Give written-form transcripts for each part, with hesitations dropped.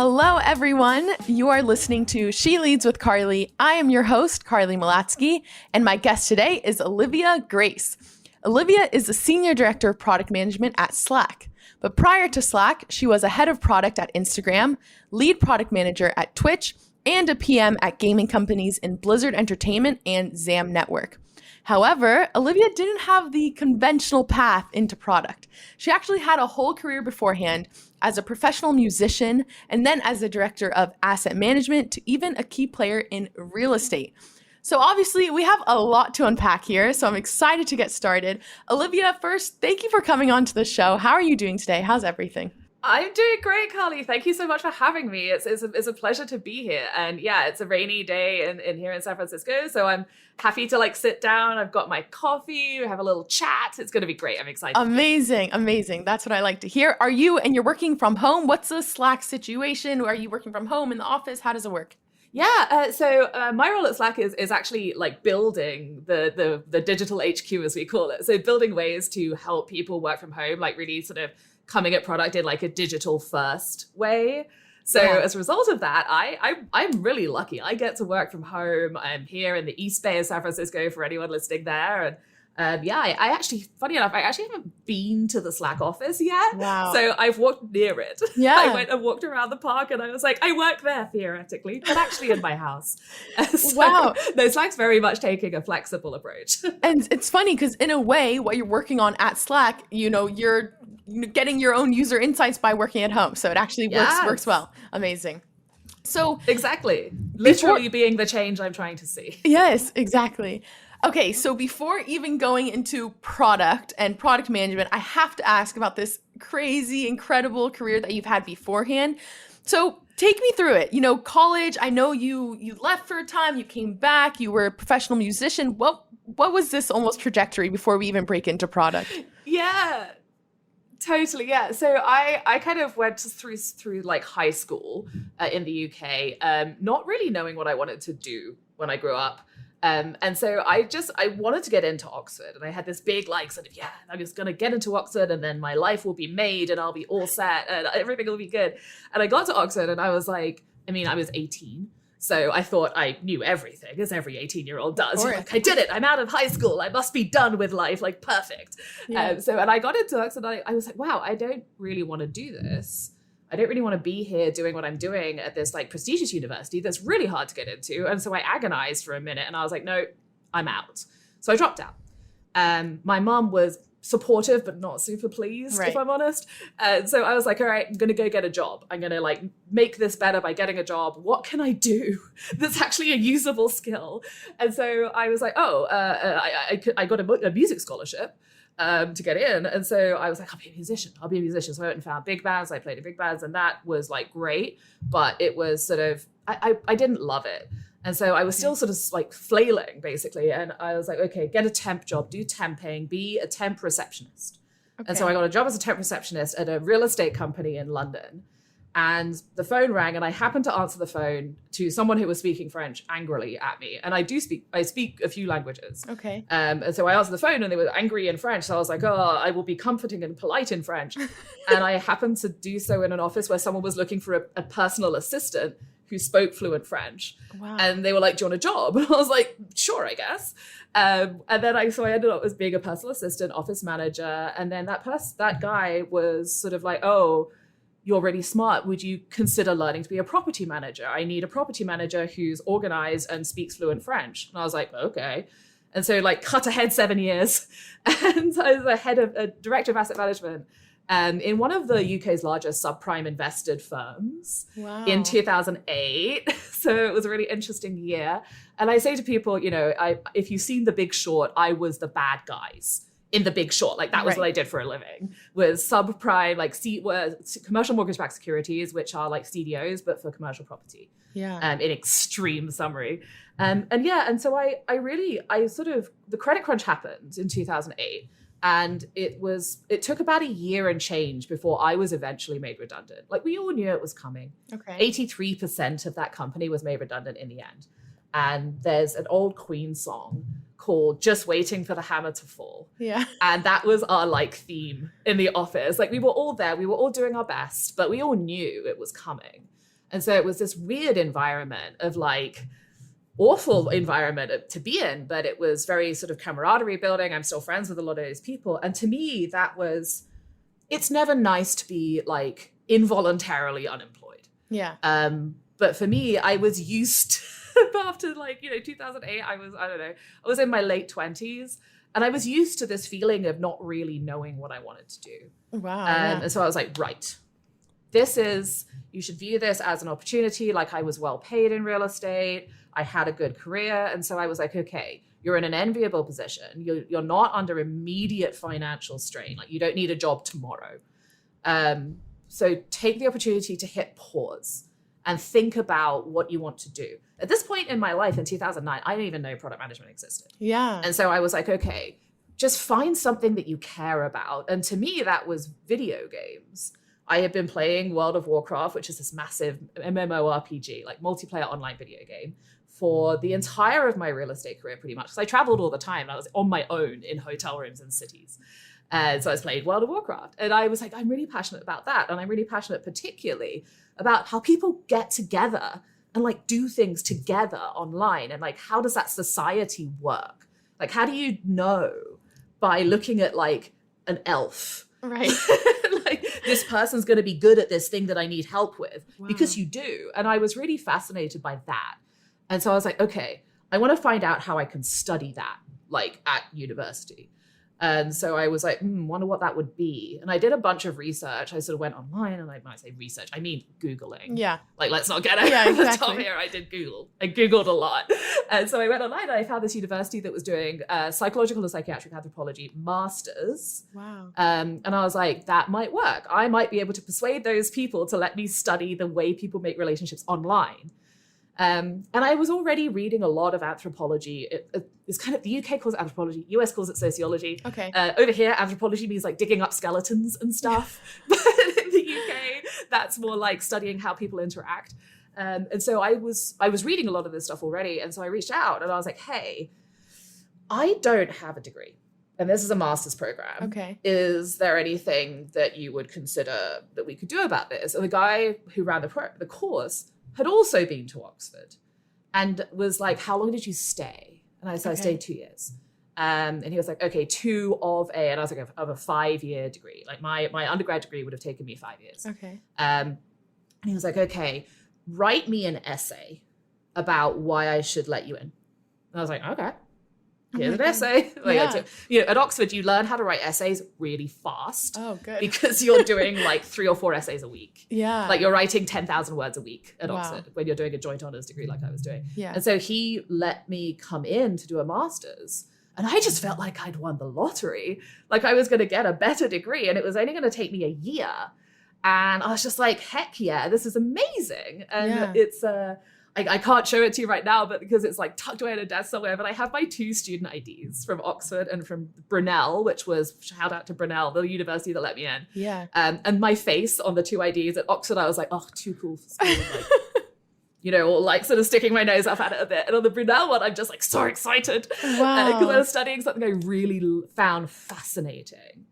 Hello, everyone. You are listening to SheLeads with Carly. I am your host, Carly Malatsky, and my guest today is Olivia Grace. Olivia is the Senior Director of Product Management at Slack. But prior to Slack, she was a head of product at Instagram, lead product manager at Twitch, and a PM at gaming companies in Blizzard Entertainment and ZAM Network. However, Olivia didn't have the conventional path into product. She actually had a whole career beforehand as a professional musician and then as a director of asset management to even a key player in real estate. So obviously we have a lot to unpack here, so I'm excited to get started. Olivia, first, thank you for coming on to the show. How are you doing today? How's everything? I'm doing great, Carly. Thank you so much for having me. It's a pleasure to be here. And yeah, it's a rainy day in here in San Francisco. So I'm happy to sit down. I've got my coffee, we have a little chat. It's going to be great. I'm excited. Amazing. That's what I like to hear. You're working from home? What's the Slack situation? Are you working from home in the office? How does it work? Yeah, so my role at Slack is actually building the digital HQ, as we call it. So building ways to help people work from home, really sort of coming at product in a digital first way. So as a result of that, I'm really lucky. I get to work from home. I'm here in the East Bay of San Francisco for anyone listening there. And I actually, funny enough, I actually haven't been to the Slack office yet. Wow. So I've walked near it. Yeah. I went and walked around the park and I was like, I work there theoretically, but actually in my house. Wow. No, Slack's very much taking a flexible approach. And it's funny because in a way, what you're working on at Slack, you're getting your own user insights by working at home. So it actually works well. Amazing. So exactly. Literally being the change I'm trying to see. Yes, exactly. Okay, so before even going into product and product management, I have to ask about this crazy, incredible career that you've had beforehand. So take me through it. College, I know you left for a time, you came back, you were a professional musician. What was this almost trajectory before we even break into product? Yeah. Totally, yeah. So I kind of went through high school in the UK, not really knowing what I wanted to do when I grew up. And so I wanted to get into Oxford, and I had this big I'm just going to get into Oxford and then my life will be made and I'll be all set and everything will be good. And I got to Oxford and I was I was 18. So I thought I knew everything, as every 18-year-old does. I did it. I'm out of high school. I must be done with life. Perfect. Yeah. And I got into Oxford and I was like, wow, I don't really want to do this. I don't really want to be here doing what I'm doing at this prestigious university that's really hard to get into. And so I agonized for a minute and I was like, no, I'm out. So I dropped out. My mom was supportive, but not super pleased, right. If I'm honest. So I was like, all right, I'm going to go get a job. I'm going to make this better by getting a job. What can I do that's actually a usable skill? And so I was like, I got a music scholarship to get in. And so I was like, I'll be a musician. So I went and found big bands. I played in big bands and that was great, but it was sort of, I didn't love it. And so I was still sort of flailing basically. And I was like, okay, get a temp job, do temping, be a temp receptionist. Okay. And so I got a job as a temp receptionist at a real estate company in London. And the phone rang and I happened to answer the phone to someone who was speaking French angrily at me. And I speak a few languages. Okay. And so I answered the phone and they were angry in French. So I was like, I will be comforting and polite in French. And I happened to do so in an office where someone was looking for a personal assistant who spoke fluent French. Wow. And they were like, do you want a job? And I was like, sure, I guess. And then I ended up as being a personal assistant, office manager. And then that guy was sort of like, oh, you're really smart. Would you consider learning to be a property manager? I need a property manager who's organized and speaks fluent French. And I was like, okay. And so cut ahead 7 years. And I was a director of asset management in one of the UK's largest subprime invested firms. Wow. In 2008. So it was a really interesting year. And I say to people, if you've seen The Big Short, I was the bad guys in The Big Short. That was right. what I did for a living, was subprime, commercial mortgage-backed securities, which are CDOs, but for commercial property. Yeah. In extreme summary. And so the credit crunch happened in 2008. And it took about a year and change before I was eventually made redundant. We all knew it was coming. Okay. 83% of that company was made redundant in the end. And there's an old Queen song called Just Waiting for the Hammer to Fall. Yeah. And that was our theme in the office. We were all there, we were all doing our best, but we all knew it was coming. And so it was this weird environment of like, awful environment to be in, but it was very sort of camaraderie building. I'm still friends with a lot of those people. And to me, it's never nice to be like involuntarily unemployed. Yeah. But for me, I was used after like, 2008, I was in my late 20s and I was used to this feeling of not really knowing what I wanted to do. Wow. And so I was like, right, you should view this as an opportunity. Like I was well paid in real estate. I had a good career. And so I was like, okay, you're in an enviable position. You're not under immediate financial strain. Like you don't need a job tomorrow. So take the opportunity to hit pause and think about what you want to do. At this point in my life in 2009, I didn't even know product management existed. Yeah. And so I was like, okay, just find something that you care about. And to me, that was video games. I had been playing World of Warcraft, which is this massive MMORPG, like multiplayer online video game, for the entire of my real estate career, pretty much. Because I traveled all the time. I was on my own in hotel rooms in cities. And so I was playing World of Warcraft. And I was like, I'm really passionate about that. And I'm really passionate particularly about how people get together and like do things together online. And like, how does that society work? Like, how do you know by looking at like an elf? Right. Like this person's going to be good at this thing that I need help with. Wow. Because you do. And I was really fascinated by that. And so I was like, okay, I want to find out how I can study that like at university. And so I was like, wonder what that would be. And I did a bunch of research. I sort of went online, and when I say research, I mean Googling. Yeah. Like, let's not get over the top here. I did Google. I Googled a lot. And so I went online, and I found this university that was doing psychological and psychiatric anthropology masters. Wow. And I was like, that might work. I might be able to persuade those people to let me study the way people make relationships online. And I was already reading a lot of anthropology. It's kind of, the UK calls it anthropology, US calls it sociology. Okay. Over here, anthropology means like digging up skeletons and stuff. But in the UK, that's more like studying how people interact. And so I was reading a lot of this stuff already. And so I reached out and I was like, hey, I don't have a degree. And this is a master's program. Okay. Is there anything that you would consider that we could do about this? And the guy who ran the course had also been to Oxford and was like, how long did you stay? And I said, I stayed 2 years. And he was like, okay, 2 of a, and I was like, of a 5-year degree. Like my undergrad degree would have taken me 5 years. Okay. And he was like, okay, write me an essay about why I should let you in. And I was like, okay. Here's an essay. Like, at Oxford, you learn how to write essays really fast. Oh, good. Because you're doing like 3 or 4 essays a week. Yeah. Like you're writing 10,000 words a week at Wow. Oxford when you're doing a joint honors degree like I was doing. Yeah. And so he let me come in to do a master's. And I just felt like I'd won the lottery. Like I was going to get a better degree and it was only going to take me a year. And I was just like, heck yeah, this is amazing. And it's I can't show it to you right now, but because it's like tucked away in a desk somewhere, but I have my 2 student IDs from Oxford and from Brunel, which was, shout out to Brunel, the university that let me in. Yeah. And my face on the 2 IDs at Oxford, I was like, oh, too cool for school. Like, or like sort of sticking my nose up at it a bit. And on the Brunel one, I'm just like so excited. Wow. Because I was studying something I really found fascinating.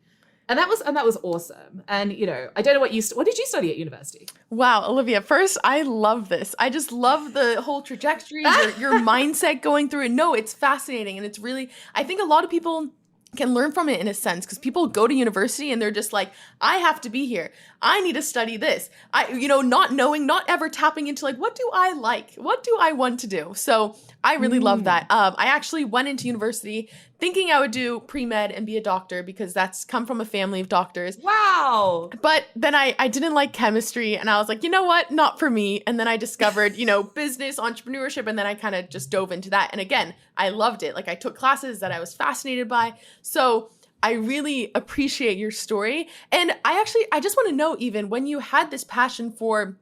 And that was awesome. And, I don't know what did you study at university? Wow, Olivia, first, I love this. I just love the whole trajectory, your mindset going through it. No, it's fascinating. And it's really, I think a lot of people can learn from it in a sense because people go to university and they're just like, I have to be here. I need to study this. Not knowing, not ever tapping into like, what do I like? What do I want to do? So I really love that. I actually went into university thinking I would do pre-med and be a doctor because that's come from a family of doctors. Wow. But then I didn't like chemistry and I was like, you know what? Not for me. And then I discovered, business, entrepreneurship. And then I kind of just dove into that. And again, I loved it. Like I took classes that I was fascinated by. So I really appreciate your story. And I just want to know, even when you had this passion for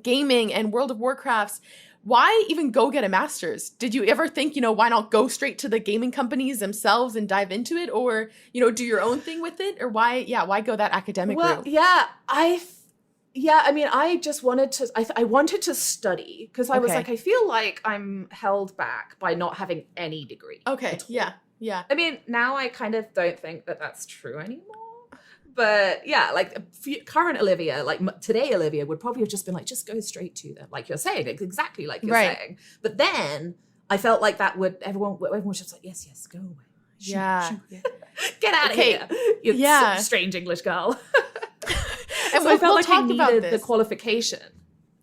gaming and World of Warcrafts, why even go get a master's? Did you ever think, why not go straight to the gaming companies themselves and dive into it, or, do your own thing with it? Or why go that academic route? I just wanted to, I wanted to study because I was like, I feel like I'm held back by not having any degree. Okay. Yeah. Yeah. I mean, now I kind of don't think that that's true anymore. But yeah, like current Olivia, like today Olivia would probably have just been like, just go straight to them, like you're saying, exactly like you're saying. But then I felt like that would everyone was just like, yes, go away. Shoot, shoot. Get out of here, you strange English girl. And so I felt like I needed the qualification.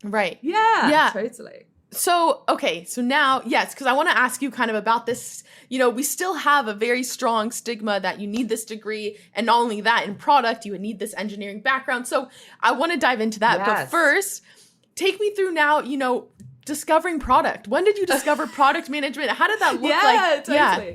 Right. Yeah, totally. So, okay, so now, yes, because I want to ask you kind of about this. You know, we still have a very strong stigma that you need this degree. And not only that, in product, you would need this engineering background. So I want to dive into that. Yes. But first, take me through now, you know, discovering product. When did you discover product management? How did that look like? Totally. Yeah.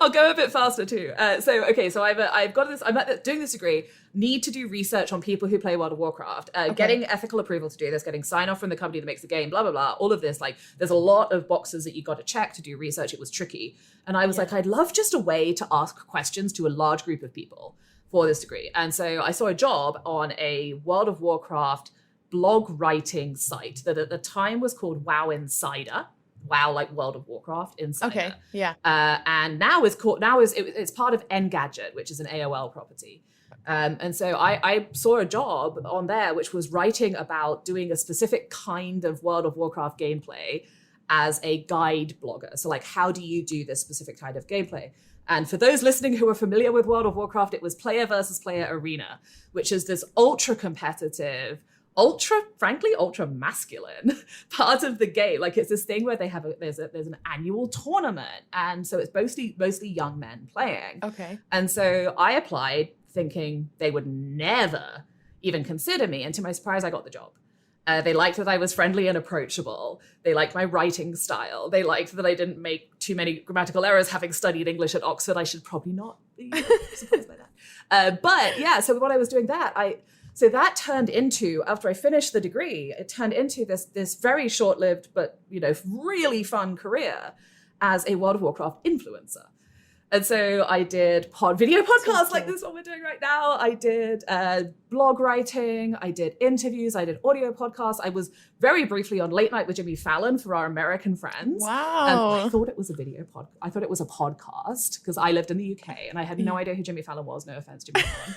I'll go a bit faster too. So I've got this. I'm doing this degree. Need to do research on people who play World of Warcraft. Getting ethical approval to do this. Getting sign off from the company that makes the game. Blah blah blah. All of this. Like, there's a lot of boxes that you got to check to do research. It was tricky, and I was like, I'd love just a way to ask questions to a large group of people for this degree. And so I saw a job on a World of Warcraft blog writing site that at the time was called WoW Insider. WoW, like World of Warcraft Insider. Okay, yeah. And now it's part of Engadget, which is an AOL property. And so I saw a job on there which was writing about doing a specific kind of World of Warcraft gameplay as a guide blogger. So like, how do you do this specific kind of gameplay? And for those listening who are familiar with World of Warcraft, it was player versus player arena, which is this ultra competitive, ultra masculine part of the game. Like, it's this thing where they have there's an annual tournament, and so it's mostly young men playing. Okay. And so I applied thinking they would never even consider me, and to my surprise I got the job. They liked that I was friendly and approachable. They liked my writing style. They liked that I didn't make too many grammatical errors. Having studied English at Oxford, I should probably not be surprised by that. But yeah, so when I was doing that, so that turned into, after I finished the degree, it turned into this very short-lived but, you know, really fun career as a World of Warcraft influencer. And so I did video podcasts like this one we're doing right now. I did blog writing. I did interviews. I did audio podcasts. I was very briefly on Late Night with Jimmy Fallon for our American friends. Wow. I thought it was a video podcast. I thought it was a podcast because I lived in the UK and I had no idea who Jimmy Fallon was. No offense, Jimmy Fallon.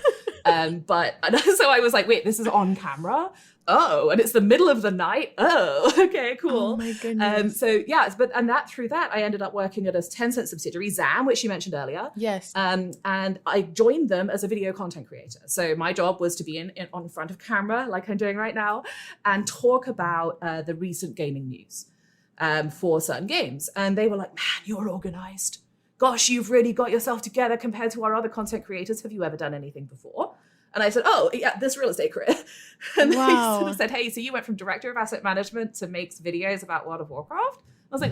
So I was like, wait, this is on camera? Oh, and it's the middle of the night. Oh, okay, cool. Oh my goodness. And through that, I ended up working at a Tencent subsidiary, Zam, which you mentioned earlier. Yes. And I joined them as a video content creator. So my job was to be in on front of camera, like I'm doing right now, and talk about the recent gaming news for certain games. And they were like, man, you're organized. Gosh, you've really got yourself together compared to our other content creators. Have you ever done anything before? And I said, oh, yeah, this real estate career. And they sort of said, hey, so you went from director of asset management to makes videos about World of Warcraft? I was like,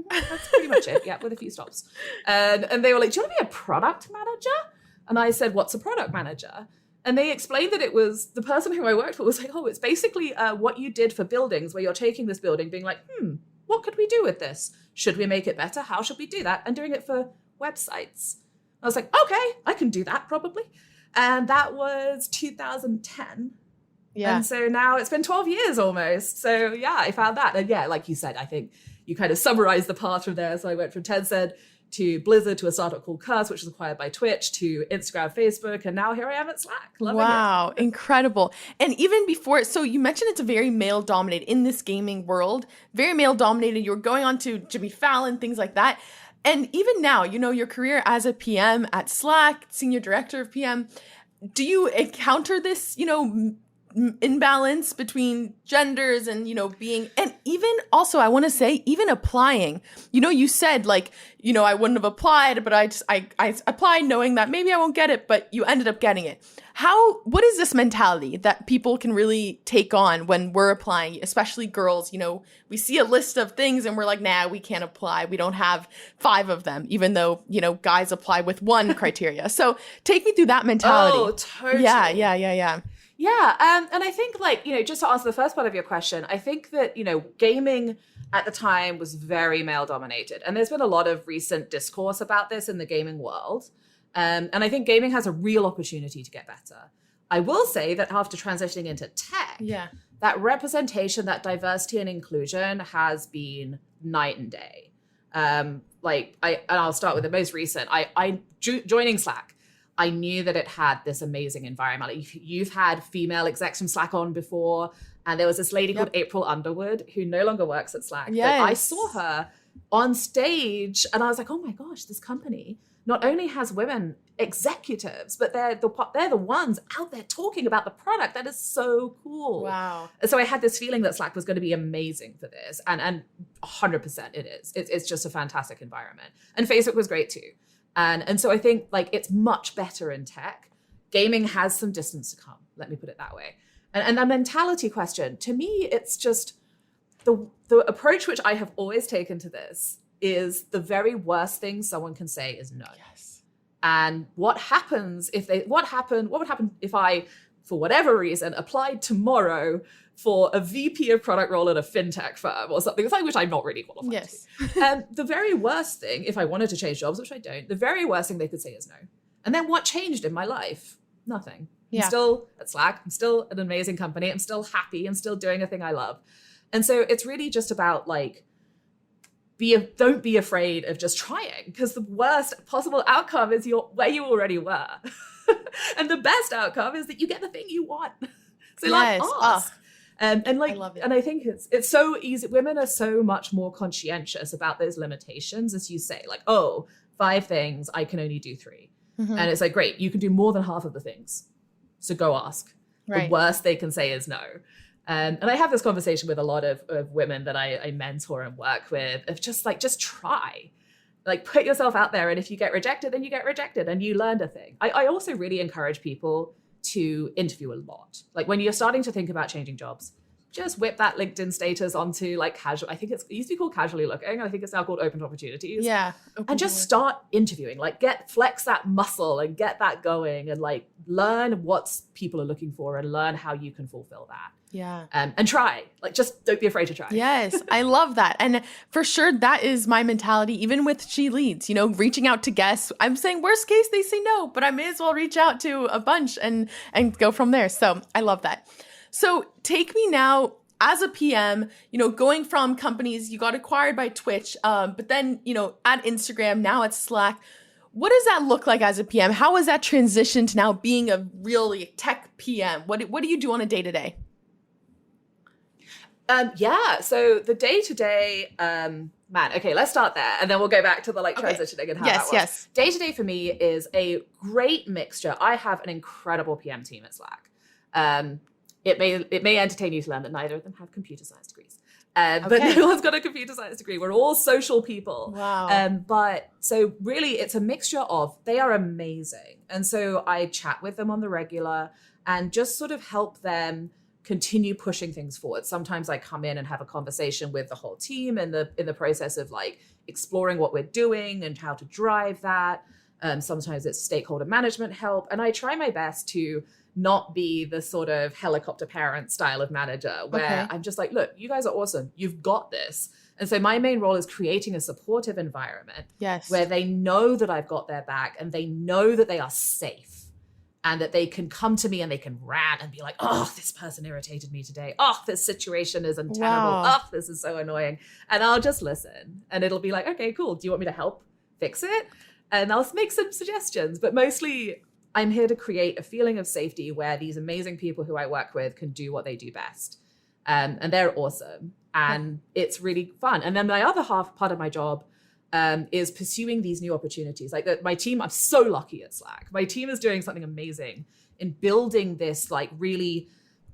that's pretty much it. Yeah, with a few stops. And they were like, do you want to be a product manager? And I said, what's a product manager? And they explained that it was the person who I worked for was like, oh, it's basically what you did for buildings where you're taking this building being like, what could we do with this? Should we make it better? How should we do that? And doing it for websites. I was like, okay, I can do that probably. And that was 2010. Yeah. And so now it's been 12 years almost. So yeah, I found that. And yeah, like you said, I think you kind of summarized the path from there. So I went from Tencent to Blizzard to a startup called Curse, which was acquired by Twitch, to Instagram, Facebook, and now here I am at Slack. Loving it. Incredible. And even before, so you mentioned it's a very male-dominated, in this gaming world, very male-dominated. You were going on to Jimmy Fallon, things like that. And even now, you know, your career as a PM at Slack, senior director of PM, do you encounter this, you know, imbalance between genders and, you know, being, and even also, I want to say, even applying, you know, you said like, you know, I wouldn't have applied, but I applied knowing that maybe I won't get it, but you ended up getting it. What is this mentality that people can really take on when we're applying, especially girls? You know, we see a list of things and we're like, nah, we can't apply. We don't have 5 of them, even though, you know, guys apply with 1 criteria. So take me through that mentality. Oh, totally. Yeah. Yeah, and I think, like, you know, just to answer the first part of your question, I think that, you know, gaming at the time was very male-dominated. And there's been a lot of recent discourse about this in the gaming world. And I think gaming has a real opportunity to get better. I will say that after transitioning into tech, that representation, that diversity and inclusion has been night and day. And I'll start with the most recent. Joining Slack, I knew that it had this amazing environment. Like you've had female execs from Slack on before, and there was this lady called April Underwood who no longer works at Slack. Yes. But I saw her on stage and I was like, oh my gosh, this company not only has women executives, but they're the ones out there talking about the product. That is so cool. Wow. And so I had this feeling that Slack was going to be amazing for this. And 100% it is. It's just a fantastic environment. And Facebook was great too. And so I think like it's much better in tech. Gaming has some distance to come, let me put it that way. And the mentality question, to me, it's just the approach which I have always taken to this is the very worst thing someone can say is no. Yes. And what would happen if I, for whatever reason, applied tomorrow for a VP of product role at a fintech firm or something, which I'm not really qualified Yes. to. And the very worst thing, if I wanted to change jobs, which I don't, the very worst thing they could say is no. And then what changed in my life? Nothing. Yeah. I'm still at Slack. I'm still an amazing company. I'm still happy. I'm still doing a thing I love. And so it's really just about like, don't be afraid of just trying, because the worst possible outcome is where you already were. And the best outcome is that you get the thing you want. So like ask. And like, I love it. and I think it's so easy. Women are so much more conscientious about those limitations, as you say, like, oh, 5 things, I can only do 3. Mm-hmm. And it's like, great, you can do more than half of the things. So go ask. Right. The worst they can say is no. And I have this conversation with a lot of women that I mentor and work with, of just try. Like put yourself out there. And if you get rejected, then you get rejected and you learned a thing. I also really encourage people to interview a lot. Like when you're starting to think about changing jobs, just whip that LinkedIn status onto like casual. I think it used to be called casually looking. I think it's now called open to opportunities. Yeah. And just start interviewing, like flex that muscle and get that going and like learn what people are looking for and learn how you can fulfill that. Yeah. And try, like, just don't be afraid to try. Yes, I love that. And for sure, that is my mentality, even with SheLeads, reaching out to guests. I'm saying worst case, they say no, but I may as well reach out to a bunch and go from there. So I love that. So take me now as a PM, going from companies, you got acquired by Twitch, but then, at Instagram, now at Slack. What does that look like as a PM? How has that transitioned to now being a really tech PM? What do you do on a day-to-day? So the day-to-day, okay, let's start there. And then we'll go back to the transitioning and how that works. Yes. Day-to-day for me is a great mixture. I have an incredible PM team at Slack. It may entertain you to learn that neither of them have computer science degrees. But no one's got a computer science degree. We're all social people. Wow. But so really it's a mixture of, they are amazing. And so I chat with them on the regular and just sort of help them continue pushing things forward. Sometimes I come in and have a conversation with the whole team in the process of like exploring what we're doing and how to drive that. Sometimes it's stakeholder management help. And I try my best to not be the sort of helicopter parent style of manager where I'm just like, look, you guys are awesome. You've got this. And so my main role is creating a supportive environment where they know that I've got their back and they know that they are safe and that they can come to me and they can rant and be like, oh, this person irritated me today. Oh, this situation is untenable. Wow. Oh, this is so annoying. And I'll just listen and it'll be like, okay, cool. Do you want me to help fix it? And I'll make some suggestions, but mostly I'm here to create a feeling of safety where these amazing people who I work with can do what they do best. And they're awesome. And it's really fun. And then my other part of my job is pursuing these new opportunities. Like my team, I'm so lucky at Slack. My team is doing something amazing in building this really,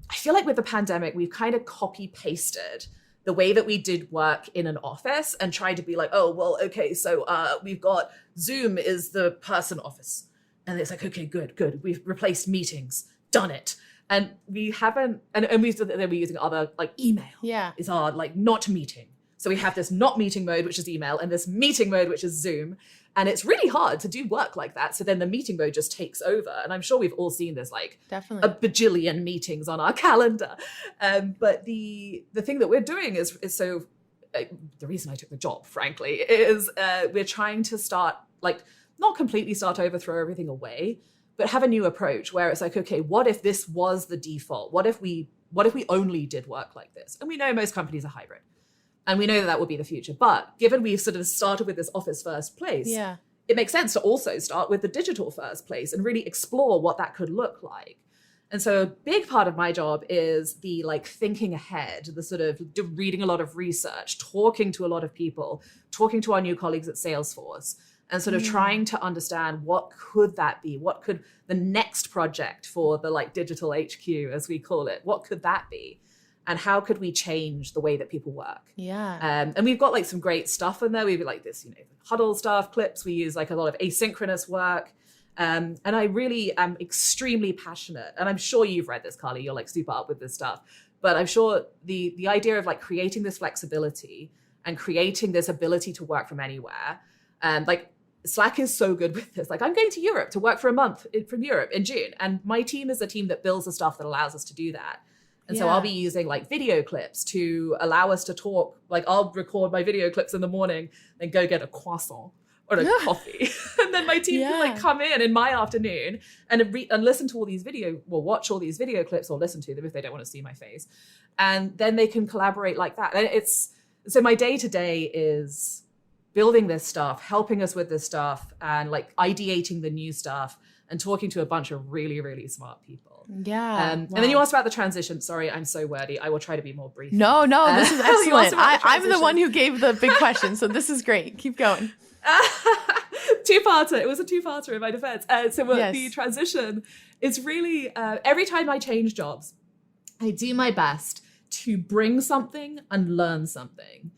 I feel like with the pandemic, we've kind of copy pasted the way that we did work in an office and tried to be like, oh, well, okay, so we've got Zoom is the person office. And it's like, okay, good. We've replaced meetings, done it. And we haven't, and we're using other email is our not meeting. So we have this not meeting mode, which is email, and this meeting mode, which is Zoom. And it's really hard to do work like that. So then the meeting mode just takes over. And I'm sure we've all seen this, definitely a bajillion meetings on our calendar. But the thing that we're doing is so, the reason I took the job, frankly, is we're trying to start, not completely start over, throw everything away, but have a new approach where it's like, okay, what if this was the default? What if we only did work like this? And we know most companies are hybrid. And we know that would be the future. But given we've sort of started with this office first place, it makes sense to also start with the digital first place and really explore what that could look like. And so a big part of my job is the like thinking ahead, the sort of reading a lot of research, talking to a lot of people, talking to our new colleagues at Salesforce, and sort of trying to understand what could that be? What could the next project for the like digital HQ, as we call it, what could that be? And how could we change the way that people work? Yeah. And we've got like some great stuff in there. We've like this, huddle stuff, clips. We use like a lot of asynchronous work. And I really am extremely passionate. And I'm sure you've read this, Carly. You're like super up with this stuff. But I'm sure the idea of like creating this flexibility and creating this ability to work from anywhere, like Slack is so good with this. Like I'm going to Europe to work for a month from Europe in June. And my team is a team that builds the stuff that allows us to do that. And so I'll be using like video clips to allow us to talk. Like I'll record my video clips in the morning and go get a croissant or a coffee. And then my team can like come in my afternoon and listen to all these watch all these video clips or listen to them if they don't want to see my face. And then they can collaborate like that. And so my day to day is building this stuff, helping us with this stuff, and like ideating the new stuff and talking to a bunch of really, really smart people. Yeah. And then you asked about the transition. Sorry, I'm so wordy. I will try to be more brief. No, this is excellent. I'm the one who gave the big question, so this is great. Keep going. Two-parter. It was a two-parter in my defense. The transition is really, every time I change jobs, I do my best to bring something and learn something.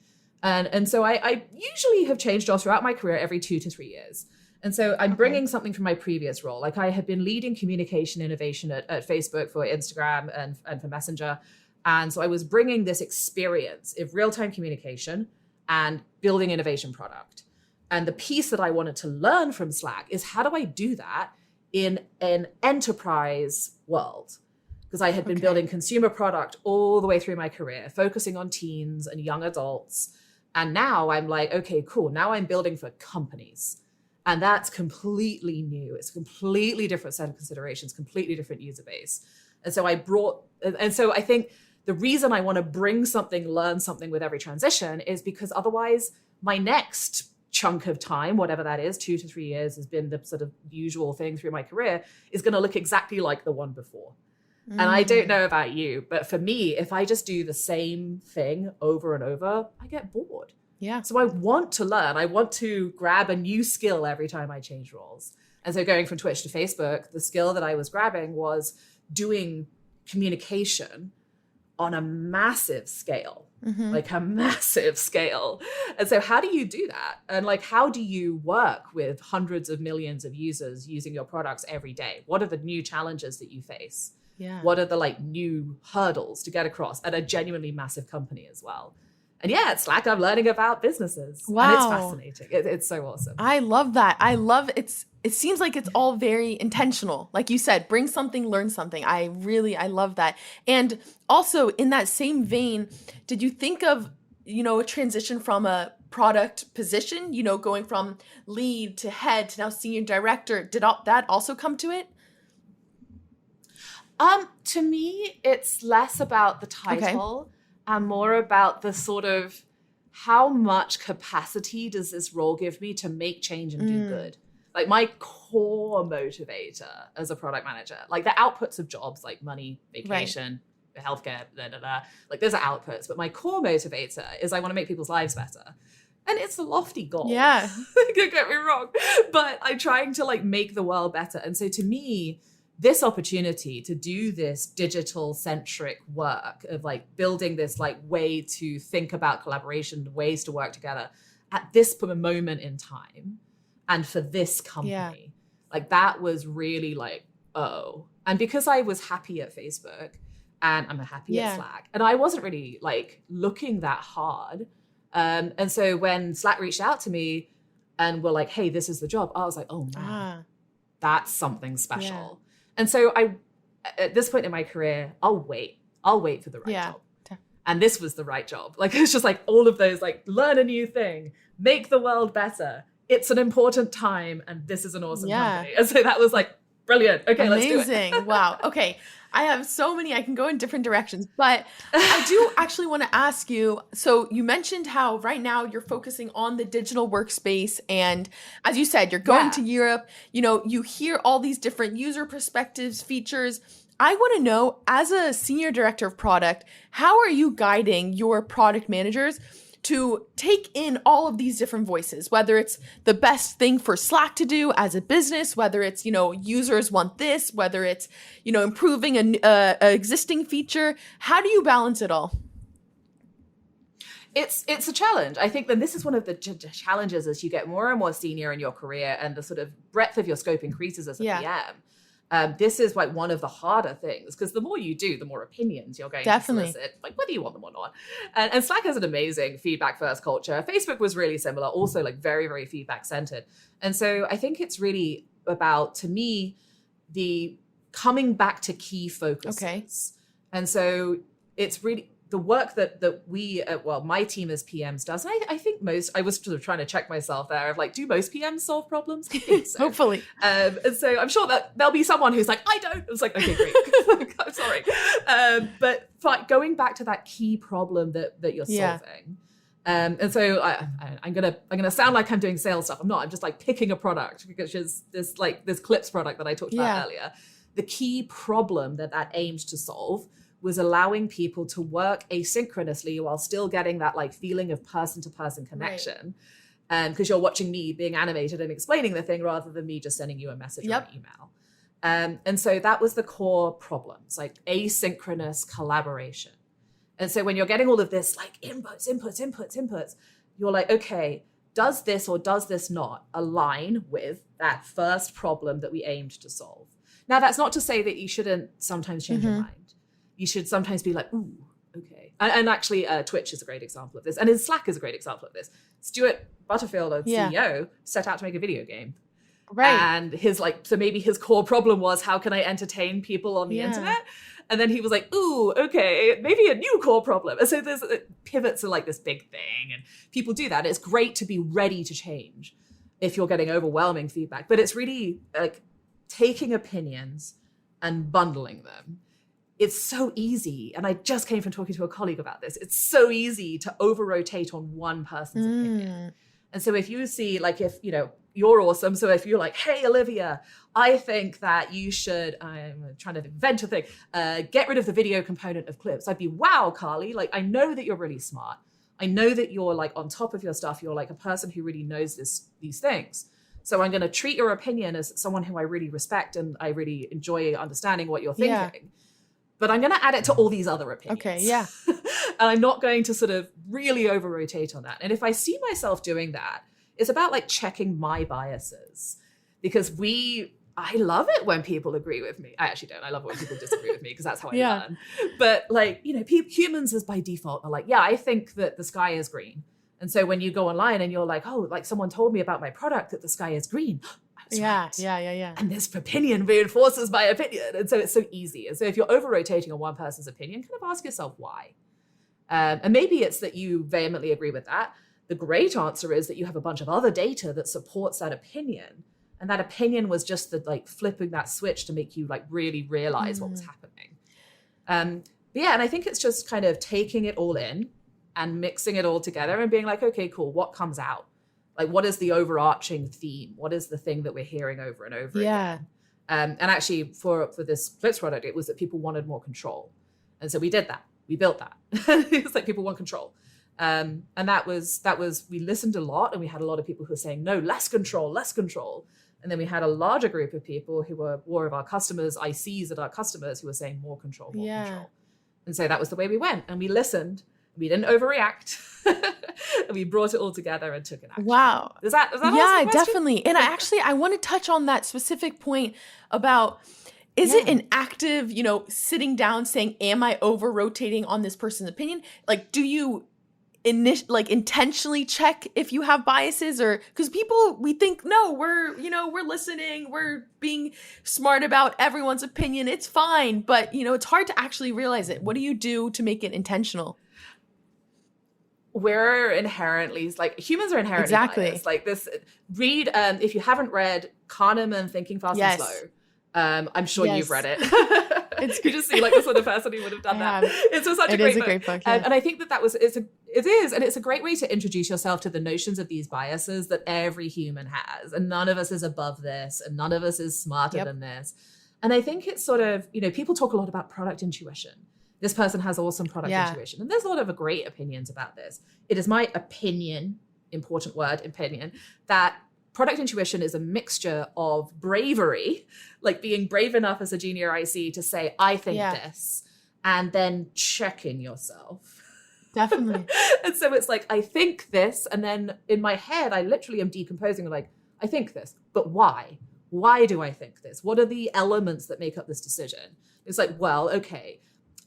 And so I usually have changed jobs throughout my career every 2 to 3 years. And so I'm bringing something from my previous role. Like I had been leading communication innovation at Facebook for Instagram and for Messenger. And so I was bringing this experience of real-time communication and building innovation product. And the piece that I wanted to learn from Slack is how do I do that in an enterprise world? Because I had been building consumer product all the way through my career, focusing on teens and young adults. And now I'm like, okay, cool. Now I'm building for companies. And that's completely new. It's a completely different set of considerations, completely different user base. And so I think the reason I want to bring something, learn something with every transition is because otherwise my next chunk of time, whatever that is, 2 to 3 years has been the sort of usual thing through my career, is going to look exactly like the one before. And I don't know about you, but for me, if I just do the same thing over and over, I get bored. Yeah. So I want to learn. I want to grab a new skill every time I change roles. And so going from Twitch to Facebook, the skill that I was grabbing was doing communication on a massive scale, like a massive scale. And so how do you do that? And like, how do you work with hundreds of millions of users using your products every day? What are the new challenges that you face? Yeah. What are the like new hurdles to get across at a genuinely massive company as well? And yeah, it's like I'm learning about businesses. Wow. And it's fascinating. It's so awesome. I love that. It seems like it's all very intentional. Like you said, bring something, learn something. I love that. And also in that same vein, did you think of, a transition from a product position, going from lead to head to now senior director? Did that also come to it? To me, it's less about the title and more about the sort of how much capacity does this role give me to make change and do good? Like my core motivator as a product manager, like the outputs of jobs like money, vacation, healthcare, like there's outputs, but my core motivator is I want to make people's lives better. And it's a lofty goal. Yeah. Don't get me wrong. But I'm trying to like make the world better. And so to me, this opportunity to do this digital centric work of like building this like way to think about collaboration, ways to work together at this moment in time and for this company, like that was really like, oh. And because I was happy at Facebook and I'm happy at Slack and I wasn't really like looking that hard. And so when Slack reached out to me and were like, hey, this is the job, I was like, oh man, that's something special. Yeah. And so at this point in my career, I'll wait for the right job. And this was the right job. Like, it's just like all of those, like learn a new thing, make the world better. It's an important time. And this is an awesome company. And so that was like Brilliant. Okay, let's do it. Amazing. Wow. Okay. I have so many, I can go in different directions, but I do actually want to ask you. So, you mentioned how right now you're focusing on the digital workspace. And as you said, you're going Yeah. to Europe, you hear all these different user perspectives, features. I want to know, as a senior director of product, how are you guiding your product managers to take in all of these different voices, whether it's the best thing for Slack to do as a business, whether it's, users want this, whether it's, improving a existing feature. How do you balance it all? It's a challenge. I think that this is one of the challenges as you get more and more senior in your career and the sort of breadth of your scope increases as a PM. This is like one of the harder things because the more you do, the more opinions you're going to solicit, like whether you want them or not. And Slack has an amazing feedback first culture. Facebook was really similar, also like very, very feedback centered. And so I think it's really about, to me, the coming back to key focuses. Okay. And so it's really the work that we, my team as PMs does. And I think I was sort of trying to check myself there of like, do most PMs solve problems? I think so. Hopefully. And so I'm sure that there'll be someone who's like, I don't. It's like, okay, great. I'm sorry. But going back to that key problem that you're solving. And so I'm gonna sound like I'm doing sales stuff. I'm not. I'm just like picking a product, which is this Clips product that I talked about earlier. The key problem that aimed to solve was allowing people to work asynchronously while still getting that like feeling of person-to-person connection. Because you're watching me being animated and explaining the thing rather than me just sending you a message or an email. And so that was the core problems, like asynchronous collaboration. And so when you're getting all of this like inputs, you're like, okay, does this or does this not align with that first problem that we aimed to solve? Now, that's not to say that you shouldn't sometimes change your mind. You should sometimes be like, ooh, okay. And actually, Twitch is a great example of this. And Slack is a great example of this. Stuart Butterfield, our CEO, set out to make a video game. Right. And so maybe his core problem was, how can I entertain people on the internet? And then he was like, ooh, okay, maybe a new core problem. And so there's pivots are like this big thing. And people do that. It's great to be ready to change if you're getting overwhelming feedback. But it's really like taking opinions and bundling them. It's so easy. And I just came from talking to a colleague about this. It's so easy to over-rotate on one person's opinion. And so if you see, like, if, you're awesome. So if you're like, hey, Olivia, I think that you should, I'm trying to invent a thing, get rid of the video component of Clips. I'd be, wow, Carly, like, I know that you're really smart. I know that you're like on top of your stuff. You're like a person who really knows these things. So I'm going to treat your opinion as someone who I really respect and I really enjoy understanding what you're thinking. But I'm going to add it to all these other opinions. Okay, yeah. And I'm not going to sort of really over-rotate on that. And if I see myself doing that, it's about like checking my biases. Because I love it when people agree with me. I actually don't. I love it when people disagree with me because that's how I learn. But like, humans as by default are like, yeah, I think that the sky is green. And so when you go online and you're like, oh, like someone told me about my product that the sky is green. Right. Yeah. And this opinion reinforces my opinion. And so it's so easy. And so if you're over-rotating on one person's opinion, kind of ask yourself why. And maybe it's that you vehemently agree with that. The great answer is that you have a bunch of other data that supports that opinion. And that opinion was just the like flipping that switch to make you like really realize what was happening. And I think it's just kind of taking it all in and mixing it all together and being like, okay, cool, what comes out? Like, what is the overarching theme? What is the thing that we're hearing over and over again? And actually, for this Clips product, it was that people wanted more control. And so we did that. We built that. It was like people want control. And that was, we listened a lot and we had a lot of people who were saying, no, less control, less control. And then we had a larger group of people who were more of our customers, ICs at our customers, who were saying more control, more control. And so that was the way we went. And we listened. We didn't overreact. And we brought it all together and took an action. Wow. Does that answer the question? Yeah, definitely. And I want to touch on that specific point about, is it an active, sitting down saying, am I over-rotating on this person's opinion? Like, do you intentionally check if you have biases? Or because we think, no, we're listening, we're being smart about everyone's opinion, it's fine. But, it's hard to actually realize it. What do you do to make it intentional? We're inherently, like, humans are inherently biased. Like this, if you haven't read Kahneman, Thinking Fast and Slow, I'm sure Yes. you've read it. You just see like the sort of person who would have done that. It's such a great book. Yeah. And I think it's a great way to introduce yourself to the notions of these biases that every human has. And none of us is above this, and none of us is smarter than this. And I think it's sort of, people talk a lot about product intuition. This person has awesome product intuition. And there's a lot of great opinions about this. It is my opinion, important word, opinion, that product intuition is a mixture of bravery, like being brave enough as a junior IC to say, I think this, and then checking yourself. Definitely. And so it's like, I think this, and then in my head, I literally am decomposing, like, I think this, but why? Why do I think this? What are the elements that make up this decision? It's like, well, okay,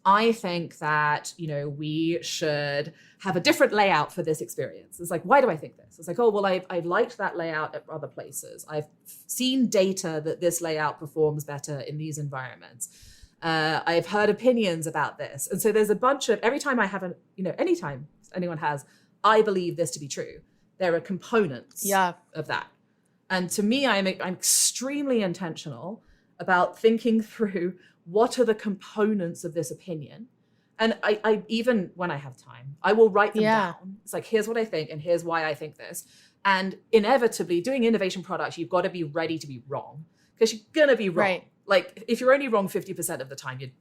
I think that, we should have a different layout for this experience. It's like, why do I think this? It's like, oh, well, I've liked that layout at other places. I've seen data that this layout performs better in these environments. I've heard opinions about this. And so there's a bunch of, every time I have anytime anyone has, I believe this to be true, there are components of that. And to me, I'm extremely intentional about thinking through what are the components of this opinion. And I even when I have time, I will write them down. It's like, here's what I think, and here's why I think this. And inevitably, doing innovation products, you've got to be ready to be wrong, because you're going to be wrong. Right. Like, if you're only wrong 50% of the time, good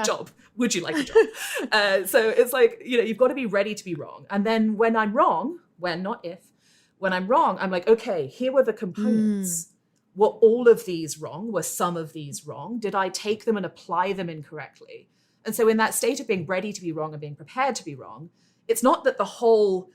job. Would you like a job? So it's like, you've got to be ready to be wrong. And then when I'm wrong, when I'm wrong, I'm like, okay, here were the components. Were all of these wrong? Were some of these wrong? Did I take them and apply them incorrectly? And so in that state of being ready to be wrong and being prepared to be wrong, it's not that the whole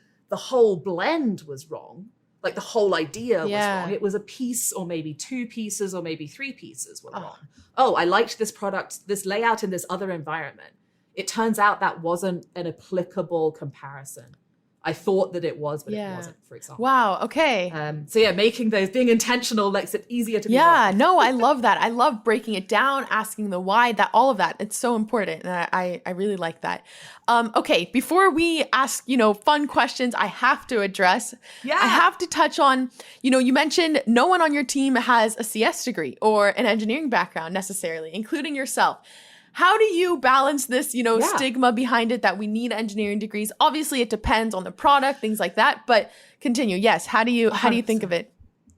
blend was wrong, like the whole idea was wrong. It was a piece, or maybe two pieces, or maybe three pieces were wrong. Oh, I liked this product, this layout in this other environment. It turns out that wasn't an applicable comparison. I thought that it was, but it wasn't, for example. Wow. Okay. Being intentional makes it easier to be wrong. Yeah, no, I love that. I love breaking it down, asking the why, all of that. It's so important. And I really like that. Okay. Before we ask, fun questions, I have to address, I have to touch on, you mentioned no one on your team has a CS degree or an engineering background necessarily, including yourself. How do you balance this, stigma behind it that we need engineering degrees? Obviously, it depends on the product, things like that. But continue. Yes. How do you think of it?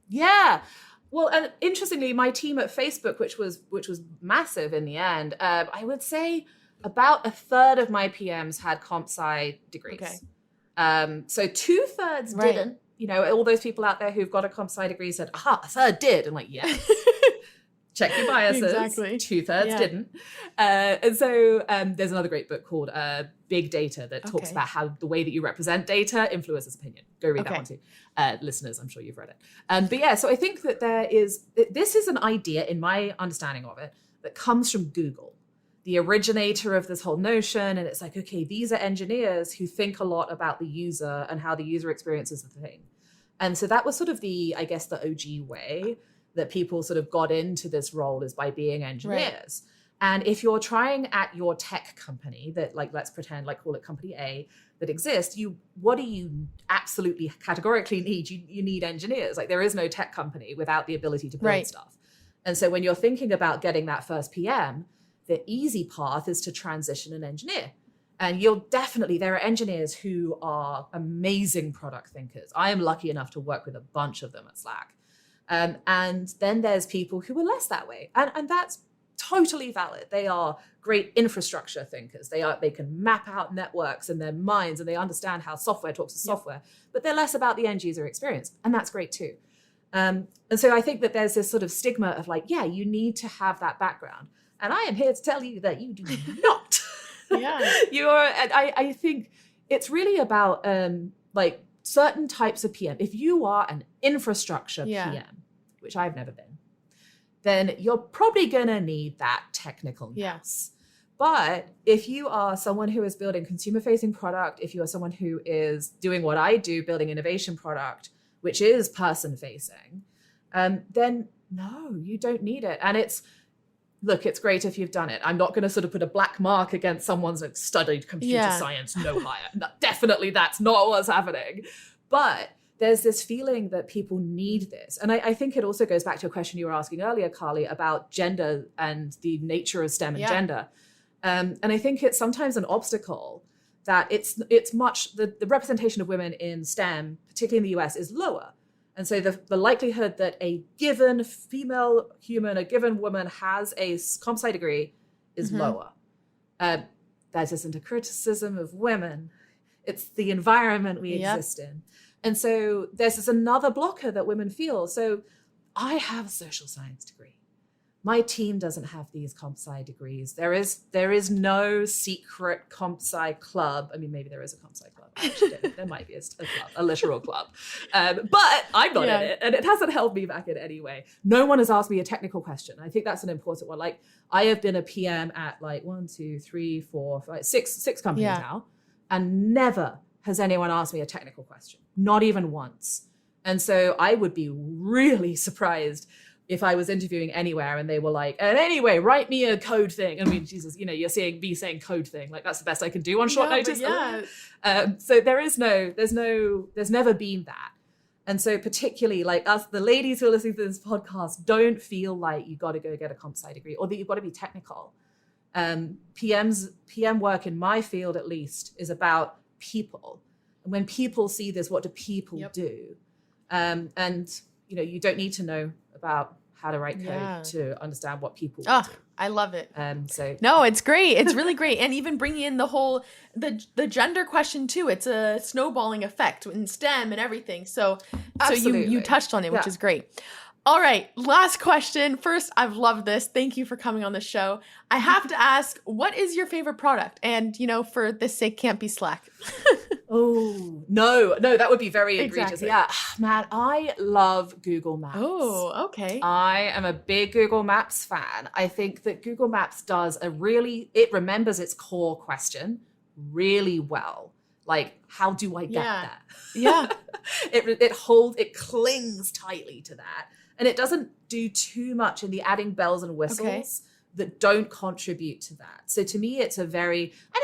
Yeah. Well, and interestingly, my team at Facebook, which was massive in the end, I would say about a third of my PMs had comp sci degrees. Okay. So 2/3 didn't. All those people out there who've got a comp sci degree said, aha, a third did. I'm like, yes. Check your biases. Exactly. 2/3 didn't. And so there's another great book called Big Data that talks about how the way that you represent data influences opinion. Go read that one too. Listeners, I'm sure you've read it. So I think that this is an idea, in my understanding of it, that comes from Google, the originator of this whole notion. And it's like, okay, these are engineers who think a lot about the user and how the user experiences the thing. And so that was sort of the OG way that people sort of got into this role, is by being engineers. Right. And if you're trying at your tech company that, like, let's pretend, like, call it company A, that exists, what do you absolutely categorically need? You need engineers. Like, there is no tech company without the ability to build stuff. And so when you're thinking about getting that first PM, the easy path is to transition an engineer. And there are engineers who are amazing product thinkers. I am lucky enough to work with a bunch of them at Slack. And then there's people who are less that way. And that's totally valid. They are great infrastructure thinkers. They can map out networks in their minds, and they understand how software talks to software, but they're less about the end user experience. And that's great too. And so I think that there's this sort of stigma of like, you need to have that background. And I am here to tell you that you do not. I think it's really about like certain types of PM. If you are an infrastructure PM, which I've never been, then you're probably going to need that technical nous. But if you are someone who is building consumer-facing product, if you are someone who is doing what I do, building innovation product, which is person-facing, then no, you don't need it. And it's great if you've done it. I'm not going to sort of put a black mark against someone's studied computer science no higher. Definitely that's not what's happening. But there's this feeling that people need this. And I think it also goes back to a question you were asking earlier, Carly, about gender and the nature of STEM and gender. And I think it's sometimes an obstacle that it's much, the representation of women in STEM, particularly in the US, is lower. And so the likelihood that a given female human, a given woman has a comp sci degree is lower. That isn't a criticism of women. It's the environment we exist in. And so there's another blocker that women feel. So I have a social science degree. My team doesn't have these comp sci degrees. There is no secret comp sci club. I mean, maybe there is a comp sci club. Actually, there might be a club, a literal club. But I'm not in it, and it hasn't held me back in any way. No one has asked me a technical question. I think that's an important one. Like, I have been a PM at like 1, 2, 3, 4, 5, 6 companies now, and never has anyone asked me a technical question, not even once. And so I would be really surprised if I was interviewing anywhere and they were like, and anyway, write me a code thing. I mean, Jesus, you're seeing me saying code thing. Like, that's the best I can do on short notice. So there's never been that. And so particularly like us, the ladies who are listening to this podcast, don't feel like you got to go get a comp sci degree or that you've got to be technical. PM work in my field, at least, is about people. And when people see this, what do people do? And you don't need to know about how to write code to understand what people do. I love it. No, it's great. It's really great. And even bringing in the whole, the gender question too. It's a snowballing effect in STEM and everything. So you touched on it, which is great. All right, last question. First, I've loved this. Thank you for coming on the show. I have to ask, what is your favorite product? And, for this sake, can't be Slack. Oh, no, that would be very egregious. Yeah, man, I love Google Maps. Oh, okay. I am a big Google Maps fan. I think that Google Maps does it remembers its core question really well. Like, how do I get there? Yeah. it clings tightly to that. And it doesn't do too much in the adding bells and whistles that don't contribute to that. So to me, it's and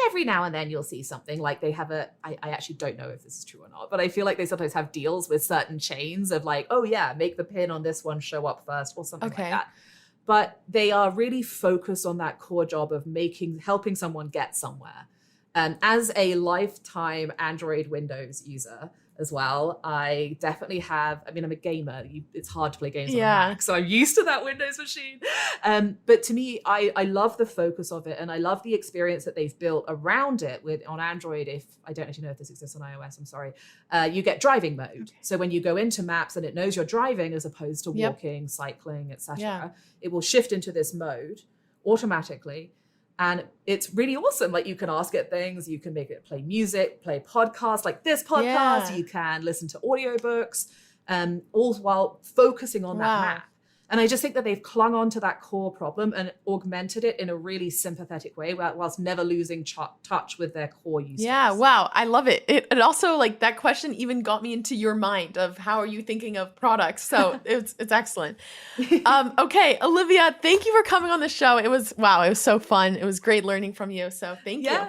every now and then you'll see something like they have I actually don't know if this is true or not, but I feel like they sometimes have deals with certain chains of like, oh yeah, make the pin on this one show up first or something like that. But they are really focused on that core job of helping someone get somewhere. As a lifetime Android Windows user as well, I definitely I'm a gamer. It's hard to play games on a Mac, so I'm used to that Windows machine. But to me, I love the focus of it, and I love the experience that they've built around it on Android. I don't actually know if this exists on iOS, I'm sorry. You get driving mode. Okay. So when you go into Maps and it knows you're driving as opposed to walking, cycling, etc., it will shift into this mode automatically. And it's really awesome. Like, you can ask it things, you can make it play music, play podcasts like this podcast, you can listen to audiobooks, all while focusing on that map. And I just think that they've clung on to that core problem and augmented it in a really sympathetic way whilst never losing touch with their core use. Yeah, wow, I love it. It also, like, that question even got me into your mind of how are you thinking of products. So it's excellent. Okay, Olivia, thank you for coming on the show. It was so fun. It was great learning from you. So thank you.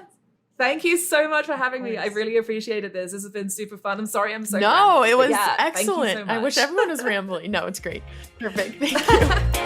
Thank you so much for having me. I really appreciated this. This has been super fun. I'm sorry I'm so No, rambling, it was excellent. Thank you so much. I wish everyone was rambling. No, it's great. Perfect. Thank you.